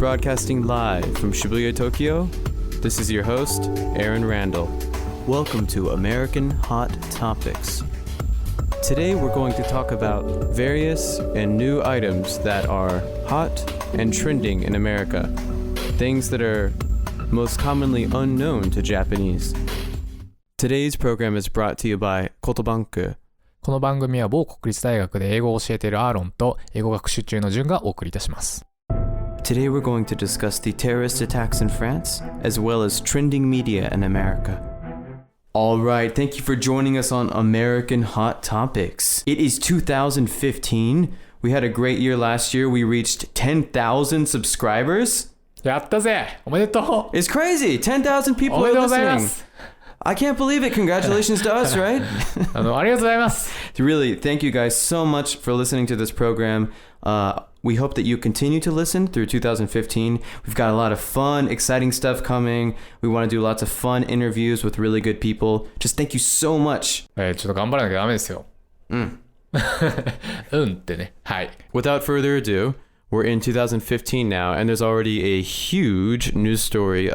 Broadcasting live from Shibuya, Tokyo, this is your host, Aaron Randall. Welcome to American Hot Topics. Today we're going to talk about various and new items that are hot and trending in America, things that are most commonly unknown to Japanese. Today's program is brought to you by Kotobanku.この番組は某国立大学で英語を教えているアーロンと英語学習中のジュンがお送りいたします。Today we're going to discuss the terrorist attacks in France, as well as trending media in America. All right, thank you for joining us on American Hot Topics. It is 2015. We had a great year last year. We reached 10,000 subscribers. やったぜ！おめでとう！ It's crazy! 10,000 people おめ are でとうございま listening. す！ I can't believe it. Congratulations to us, right? ありがとうございます。Really, thank you guys so much for listening to this program. We hope that you continue to listen through 2015. We've got a lot of fun, exciting stuff coming. We want to do lots of fun interviews with really good people. Just thank you so much. ちょっと頑張らなきゃダメですよ。うんってね。はい。Without further ado, we're in 2015 now, and there's already a huge news story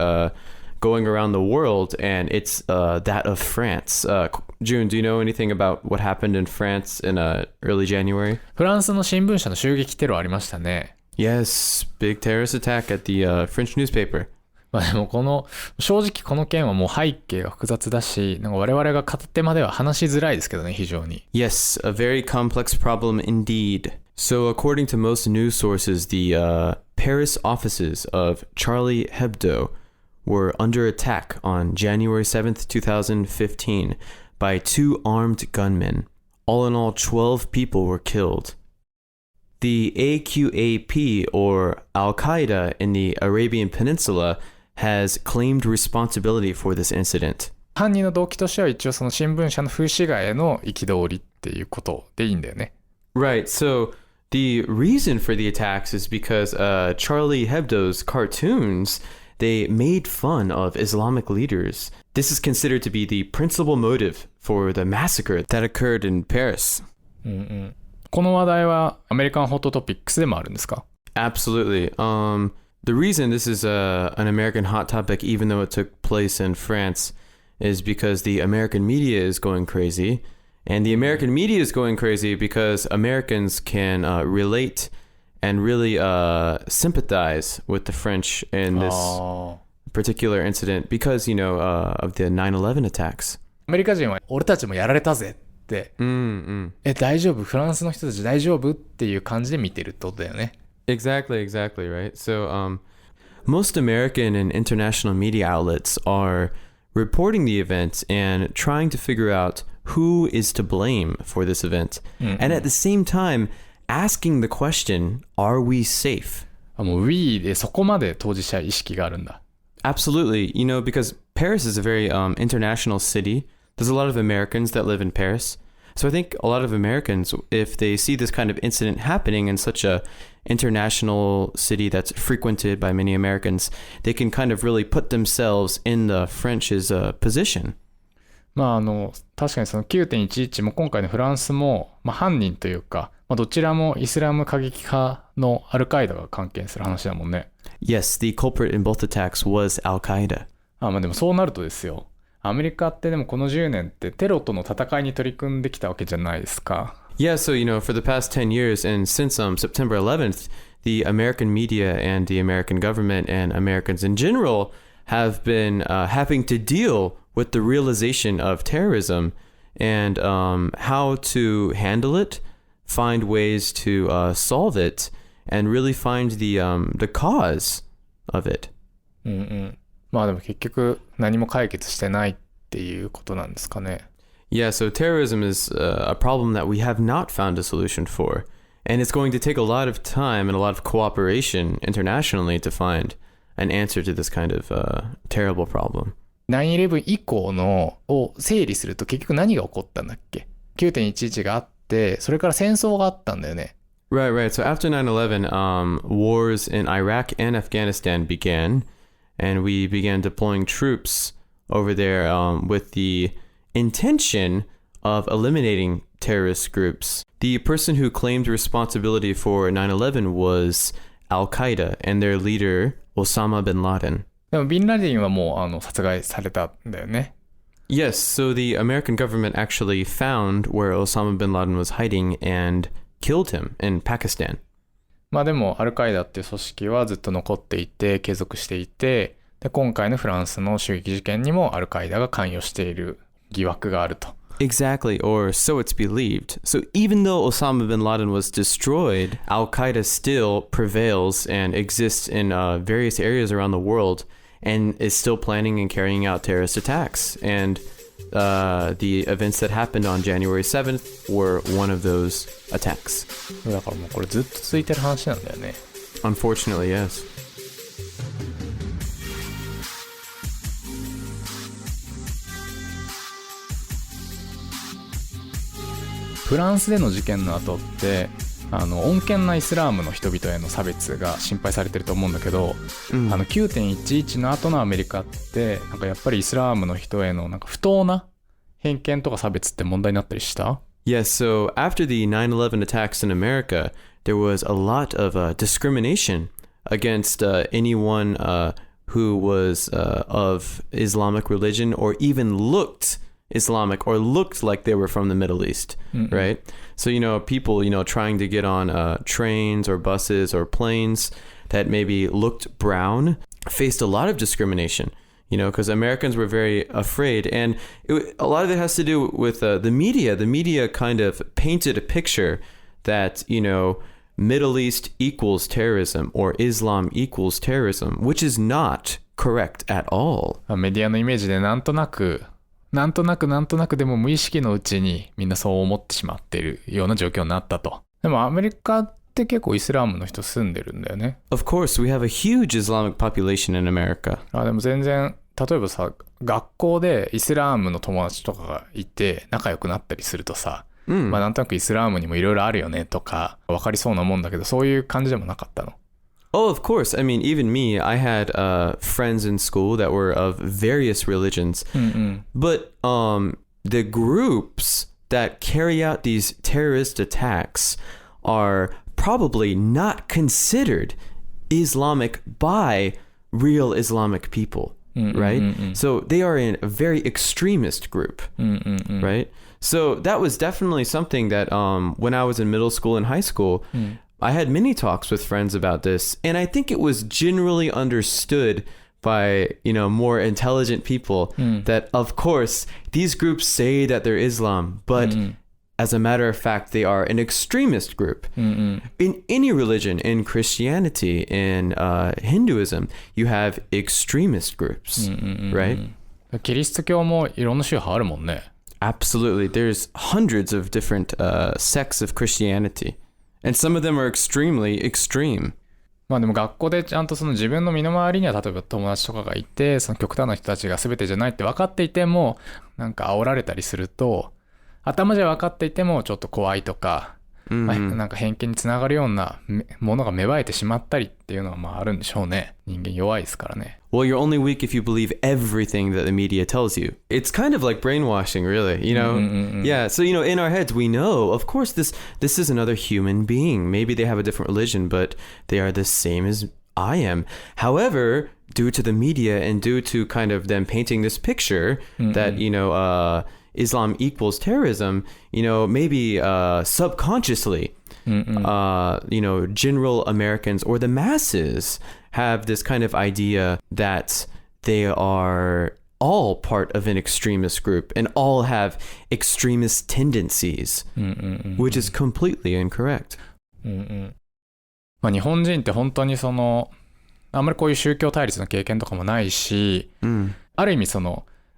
going around the world, and it's that of France. June, do you know anything about what happened in France in early January? フランスの新聞社の襲撃テロありましたね。Yes, big terrorist attack at the French newspaper. まあでも正直この件はもう背景が複雑だし、なんか我々が片手までは話しづらいですけどね、非常に。Yes, a very complex problem indeed. So according to most news sources, the Paris offices of Charlie Hebdo were under attack on January 7th, 2015 by two armed gunmen. All in all, 12 people were killed. The AQAP, or Al-Qaeda in the Arabian Peninsula, has claimed responsibility for this incident. 犯人の動機としては一応その新聞社の風刺画への憤りっていうことでいいんだよね。Right, so the reason for the attacks is because Charlie Hebdo's cartoons, they made fun of Islamic leaders. This is considered to be the principal motive for the massacre that occurred in Paris. この話題はアメリカンホットトピックスでもあるんですか？ Absolutely. The reason this is an American hot topic, even though it took place in France, is because the American media is going crazy. And the American media is going crazy because Americans can relate and really sympathize with the French in this particular incident because, you know, of the 9/11 attacks. アメリカ人は俺たちもやられたぜって、大丈夫？フランスの人たち大丈夫？っていう感じで見てるってことだよね。Exactly, right? So, most American and international media outlets are reporting the event and trying to figure out who is to blame for this event. And at the same time, asking the question, are we safe? もう We でそこまで当事者意識があるんだ。Absolutely. You know, because Paris is a very international city. There's a lot of Americans that live in Paris. So I think a lot of Americans, if they see this kind of incident happening in such a international city that's frequented by many Americans, they can kind of really put themselves in the French's position. まあ確かにその 9.11 も今回のフランスも、犯人というか、どちらもイスラム過激派のアルカイダが関係する話だもんね。Yes, the culprit in both attacks was Al-Qaeda. でもそうなるとですよ。アメリカってでもこの10年ってテロとの戦いに取り組んできたわけじゃないですか。Yeah, so, you know, for the past 10 years and since September 11th, the American media and the American government and Americans in general have been having to deal with the realization of terrorism and how to handle it, find ways to solve it, and really find the cause of it. でも結局何も解決してないっていうことなんですかね。Yeah, so terrorism is a problem that we have not found a solution for. And it's going to take a lot of time and a lot of cooperation internationally to find an answer to this kind of terrible problem. 9/11 以降のを整理すると結局何が起こったんだっけ？ 9.11 があって、それから戦争があったんだよね。Right. So after 9/11, wars in Iraq and Afghanistan began, and we began deploying troops over there with the intention of eliminating terrorist groups. The person who claimed responsibility for 9/11 was Al-Qaeda and their leader, Osama bin Laden. でもビンラディンはもう殺害されたんだよね。Yes, so the American government actually found where Osama bin Laden was hiding and killed him in Pakistan. まあでもアルカイダっていう組織はずっと残っていて継続していて、で今回のフランスの襲撃事件にもアルカイダが関与している疑惑があると。Exactly, or so it's believed. So even though Osama bin Laden was destroyed, Al-Qaeda still prevails and exists in various areas around the world and is still planning and carrying out terrorist attacks. And the events that happened on January 7th were one of those attacks. だからもうこれずっと続いてる話なんだよね。Unfortunately, yes. フランスでの事件の後って穏健なイスラームの人々への差別が心配されてると思うんだけど、9.11 の後のアメリカってなんかやっぱりイスラームの人へのなんか不当な偏見とか差別って問題になったりした？ Yes, so after the 9/11 attacks in America, there was a lot of discrimination against anyone who was of Islamic religion or even looked Islamic or looked like they were from the Middle East, right? So, people, trying to get on trains or buses or planes that maybe looked brown faced a lot of discrimination, because Americans were very afraid. And a lot of it has to do with the media. The media kind of painted a picture that, Middle East equals terrorism or Islam equals terrorism, which is not correct at all. メディアのイメージでなんとなくでも無意識のうちにみんなそう思ってしまっているような状況になったと。でもアメリカって結構イスラームの人住んでるんだよね。Of course, we have a huge Islamic population in America. でも全然例えばさ、学校でイスラームの友達とかがいて仲良くなったりするとさ、なんとなくイスラームにもいろいろあるよねとか分かりそうなもんだけど、そういう感じでもなかったの？Oh, of course. I mean, even me, I had friends in school that were of various religions. But the groups that carry out these terrorist attacks are probably not considered Islamic by real Islamic people, right? So they are in a very extremist group, right? So that was definitely something that when I was in middle school and high school, I had many talks with friends about this, and I think it was generally understood by, more intelligent people that, of course, these groups say that they're Islam, but as a matter of fact, they are an extremist group. In any religion, in Christianity, in Hinduism, you have extremist groups, right? キリスト教もいろんな宗派あるもんね。Absolutely. There's hundreds of different sects of Christianity.And some of them are extremely extreme. まあでも学校でちゃんとその自分の身の回りには例えば友達とかがいて、その極端な人たちが全てじゃないって分かっていてもなんか煽られたりすると、頭じゃ分かっていてもちょっと怖いとか、なんか偏見につながるようなものが芽生えてしまったりっていうのはまああるんでしょうね。人間弱いですからね。Well, you're only weak if you believe everything that the media tells you. It's kind of like brainwashing, really, Yeah, so, in our heads, we know, of course, this is another human being. Maybe they have a different religion, but they are the same as I am. However, due to the media and due to kind of them painting this picture that, Islam equals terrorism, maybe subconsciously, general Americans or the masses have this kind of idea that they are all part of an extremist group and all have extremist tendencies, which is completely incorrect. まあ日本人って本当にあんまりこういう宗教対立の経験とかもないし、ある意味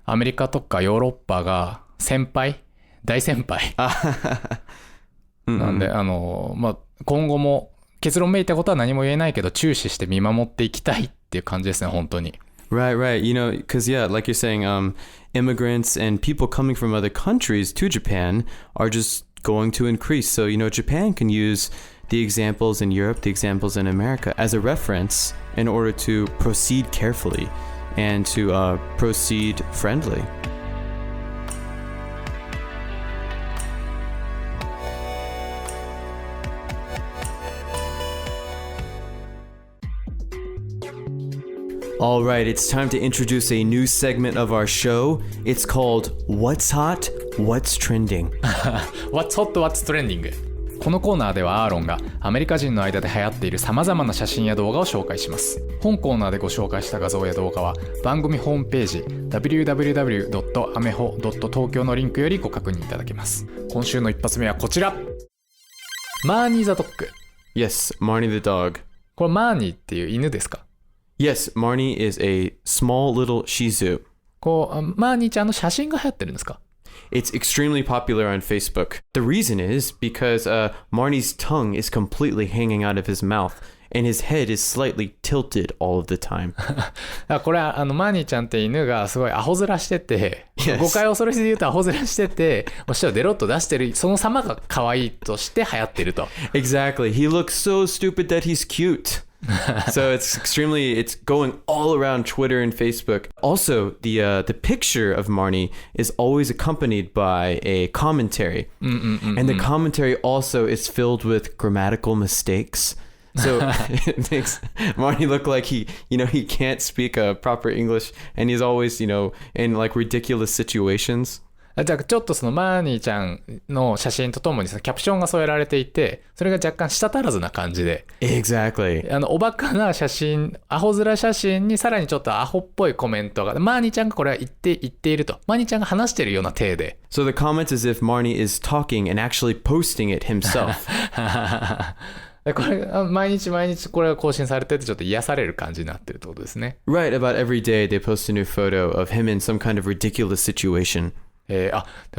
アメリカとかヨーロッパが大先輩なんでまあ今後も結論めいたことは何も言えないけど注視して見守っていきたいっていう感じですね、本当に。Right. Because like you're saying, immigrants and people coming from other countries to Japan are just going to increase. So, Japan can use the examples in Europe, the examples in America as a reference in order to proceed carefully and to proceed friendly. All right, it's time to introduce a new segment of our show. It's called What's Hot, What's Trending. What's hot, what's trending? このコーナーではアーロンがアメリカ人の間で流行っている様々な写真や動画を紹介します。本コーナーでご紹介した画像や動画は番組ホームページ www.ameho.tokyo のリンクよりご確認いただけます。今週の一発目はこちら。マーニーザドッグ。Yes, Marnie the dog. これマーニーっていう犬ですか？ Yes, Marnie is a small little Shih Tzu. マーニーちゃんの写真が流行ってるんですか？ It's extremely popular on Facebook. The reason is because Marnie's tongue is completely hanging out of his mouth, and his head is slightly tilted all of the time. これはマーニーちゃんって犬がすごいアホ面してて、Yes. 誤解を恐れずに言うとアホ面してて、もしはデロッと出してるその様が可愛いとして流行ってると。Exactly. He looks so stupid that he's cute. So it's going all around Twitter and Facebook. Also, the picture of Marnie is always accompanied by a commentary. And the commentary also is filled with grammatical mistakes. So it makes Marnie look like he can't speak proper English, and he's always, in like ridiculous situations. じゃあちょっとそのマーニーちゃんの写真とともにそのキャプションが添えられていて、それが若干舌足らずな感じで、 Exactly. おバカな写真、アホ面写真にさらにちょっとアホっぽいコメントが、マーニーちゃんがこれは言っていると、マーニーちゃんが話してるような体で。So the comment is if Marnie is talking and actually posting it himself. これ毎日これが更新されててちょっと癒される感じになってるってことですね。 Right, about every day they post a new photo of him in some kind of ridiculous situation. で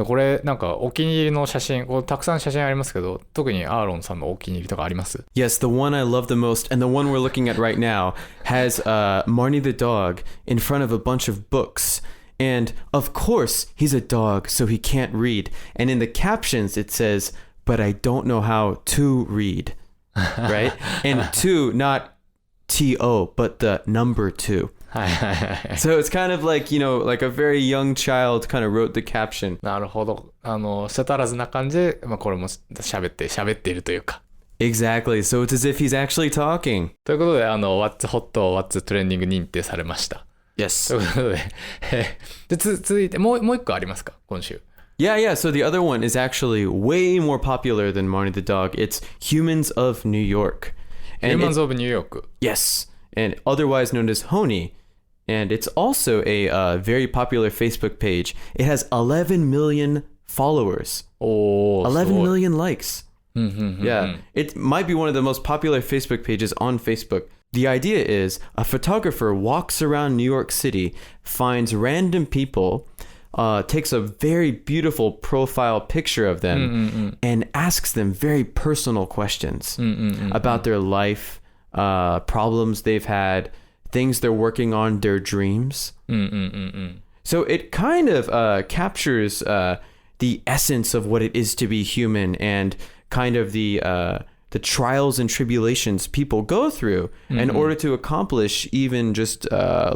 これなんかお気に入りの写真、たくさん写真ありますけど、特にアーロンさんのお気に入りとかあります？ Yes, the one I love the most, and the one we're looking at right now, has Marnie the dog in front of a bunch of books. And of course, he's a dog, so he can't read. And in the captions, it says, "But I don't know how to read." Right? And two, not T-O, but the number two. So it's kind of like, like a very young child kind of wrote the caption. なるほど。舌足らずな感じで、これも喋っているというか。Exactly. So it's as if he's actually talking. ということで、What's Hot, What's Trending 認定されました。Yes. ということで、続いてもう一個ありますか、今週。Yeah. So the other one is actually way more popular than Marnie the dog. It's Humans of New York. Humans of New York. Yes. And otherwise known as Honey. And it's also a very popular Facebook page. It has 11 million followers. 11 million likes. Yeah. It might be one of the most popular Facebook pages on Facebook. The idea is a photographer walks around New York City, finds random people, takes a very beautiful profile picture of them, and asks them very personal questions about their life, problems they've had, things they're working on, their dreams. So it kind of captures the essence of what it is to be human and kind of the trials and tribulations people go through in order to accomplish even just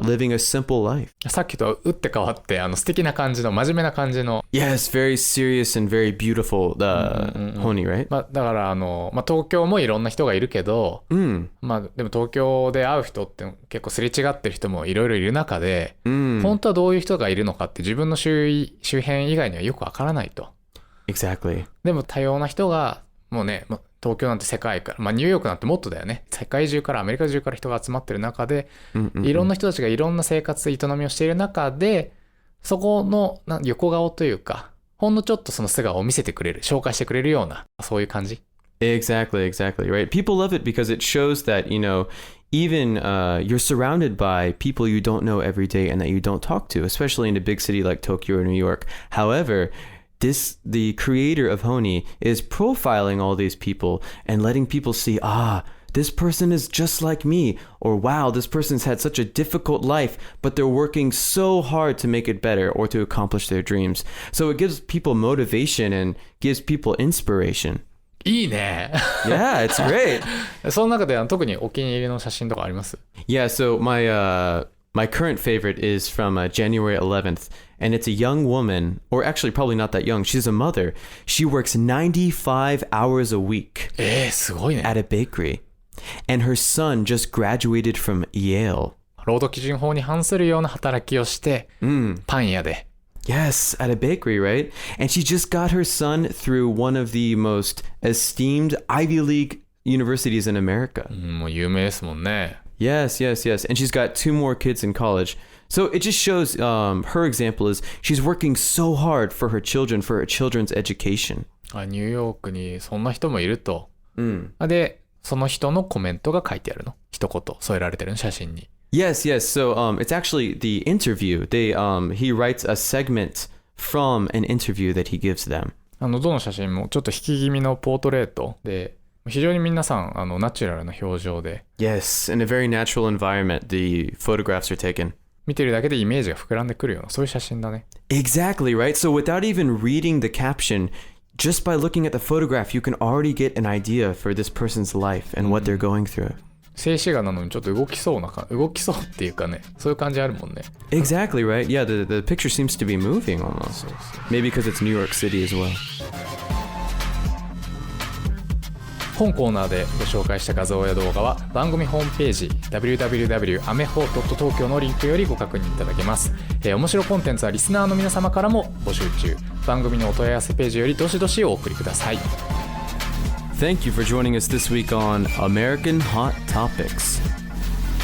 living a simple life. さっきと打って変わって素敵な感じの真面目な感じの Yes, very serious and very beautiful Honey, right? だから東京もいろんな人がいるけど、でも東京で会う人って結構すれ違ってる人もいろいろいる中で、本当はどういう人がいるのかって自分の周辺以外にはよくわからないと。Exactly. でも多様な人がもうね、東京なんて世界から、ニューヨークなんてもっとだよね。世界中からアメリカ中から人が集まってる中で、いろんな人たちがいろんな生活営みをしている中で、そこの横顔というか、ほんのちょっとその素顔を見せてくれる、紹介してくれるような、そういう感じ。Exactly, right. People love it because it shows that, even you're surrounded by people you don't know every day and that you don't talk to, especially in a big city like Tokyo or New York. However, the creator of Honey is profiling all these people and letting people see, this person is just like me, or wow, this person's had such a difficult life, but they're working so hard to make it better or to accomplish their dreams. So it gives people motivation and gives people inspiration. いいね。Yeah, it's great. その中で特にお気に入りの写真とかあります？ Yeah, so my current favorite is from January 11th, and it's a young woman, or actually probably not that young. She's a mother. She works 95 hours a week すごいね。 at a bakery, and her son just graduated from Yale. 労働基準法に反するような働きをして、パン屋で。Yes, at a bakery, right? And she just got her son through one of the most esteemed Ivy League universities in America. もう有名ですもんね。Yes. And she's got 2 more kids in college. So it just shows her example is she's working so hard for her children, for her children's education. ニューヨークにそんな人もいると。で、その人のコメントが書いてあるの。一言添えられてるの、写真に。Yes. So it's actually the interview. He writes a segment from an interview that he gives them. どの写真もちょっと引き気味のポートレートで、非常に皆さんナチュラルな表情で。Yes, in a very natural environment, the photographs are taken. 見てるだけでイメージが膨らんでくるような、そういう写真だね。Exactly, right? So without even reading the caption, just by looking at the photograph, you can already get an idea for this person's life and what they're going through. 静止画なのにちょっと動きそうっていうかね、そういう感じあるもんね。Exactly, right? Yeah, the picture seems to be moving almost. Maybe because it's New York City as well. 本コーナーでご紹介した画像や動画は番組ホームページ www.ameho.tokyo のリンクよりご確認いただけます。面白コンテンツはリスナーの皆様からも募集中。番組のお問い合わせページよりどしどしお送りください。Thank you for joining us this week on American Hot Topics.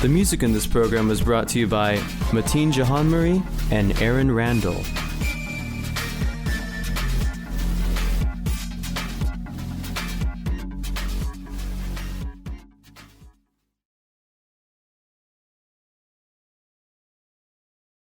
The music in this program was brought to you by Mateen Jahanmuri and Aaron Randall.